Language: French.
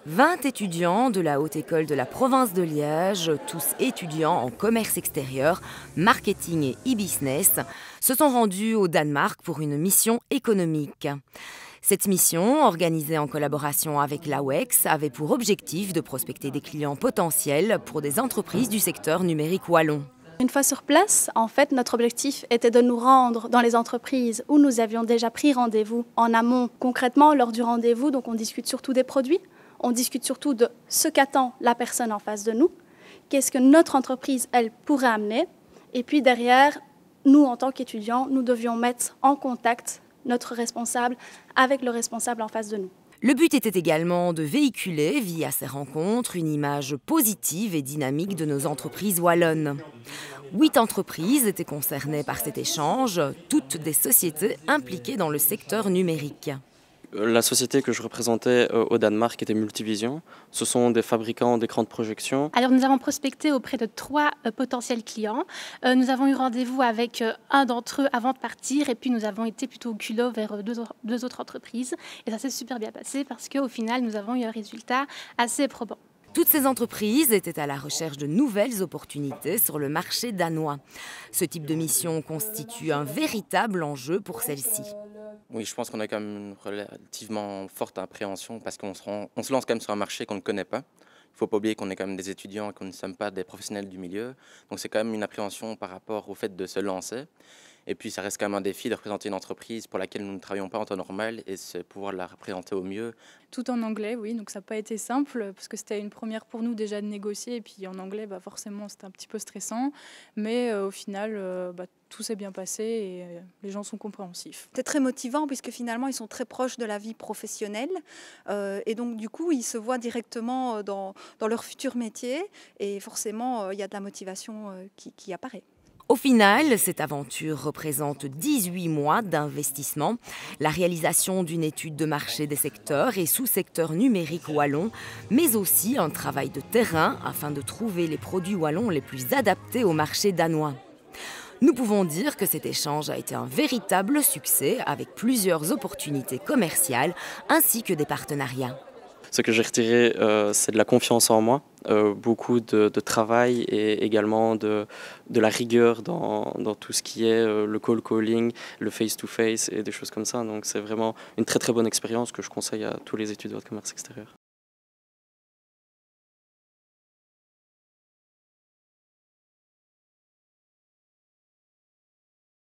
20 étudiants de la Haute École de la province de Liège, tous étudiants en commerce extérieur, marketing et e-business, se sont rendus au Danemark pour une mission économique. Cette mission, organisée en collaboration avec l'AWEX, avait pour objectif de prospecter des clients potentiels pour des entreprises du secteur numérique wallon. Une fois sur place, en fait, notre objectif était de nous rendre dans les entreprises où nous avions déjà pris rendez-vous en amont. Concrètement, lors du rendez-vous, donc on discute surtout des produits, on discute surtout de ce qu'attend la personne en face de nous, qu'est-ce que notre entreprise, elle, pourrait amener. Et puis derrière, nous, en tant qu'étudiants, nous devions mettre en contact notre responsable avec le responsable en face de nous. Le but était également de véhiculer, via ces rencontres, une image positive et dynamique de nos entreprises wallonnes. 8 entreprises étaient concernées par cet échange, toutes des sociétés impliquées dans le secteur numérique. La société que je représentais au Danemark était Multivision. Ce sont des fabricants d'écrans de projection. Alors nous avons prospecté auprès de 3 potentiels clients. Nous avons eu rendez-vous avec un d'entre eux avant de partir et puis nous avons été plutôt au culot vers deux autres entreprises. Et ça s'est super bien passé parce qu'au final nous avons eu un résultat assez probant. Toutes ces entreprises étaient à la recherche de nouvelles opportunités sur le marché danois. Ce type de mission constitue un véritable enjeu pour celles-ci. Oui, je pense qu'on a quand même une relativement forte appréhension parce qu'on se lance quand même sur un marché qu'on ne connaît pas. Il ne faut pas oublier qu'on est quand même des étudiants et qu'on ne sommes pas des professionnels du milieu. Donc c'est quand même une appréhension par rapport au fait de se lancer. Et puis ça reste quand même un défi de représenter une entreprise pour laquelle nous ne travaillons pas en temps normal et c'est pouvoir la représenter au mieux. Tout en anglais, oui, donc ça n'a pas été simple parce que c'était une première pour nous déjà de négocier et puis en anglais, forcément c'était un petit peu stressant. Mais au final, tout s'est bien passé et les gens sont compréhensifs. C'est très motivant puisque finalement ils sont très proches de la vie professionnelle et donc du coup ils se voient directement dans leur futur métier et forcément il y a de la motivation qui apparaît. Au final, cette aventure représente 18 mois d'investissement, la réalisation d'une étude de marché des secteurs et sous-secteurs numériques wallons, mais aussi un travail de terrain afin de trouver les produits wallons les plus adaptés au marché danois. Nous pouvons dire que cet échange a été un véritable succès avec plusieurs opportunités commerciales ainsi que des partenariats. Ce que j'ai retiré, c'est de la confiance en moi, beaucoup de travail et également de la rigueur dans tout ce qui est le call calling, le face-to-face et des choses comme ça. Donc c'est vraiment une très très bonne expérience que je conseille à tous les étudiants de commerce extérieur.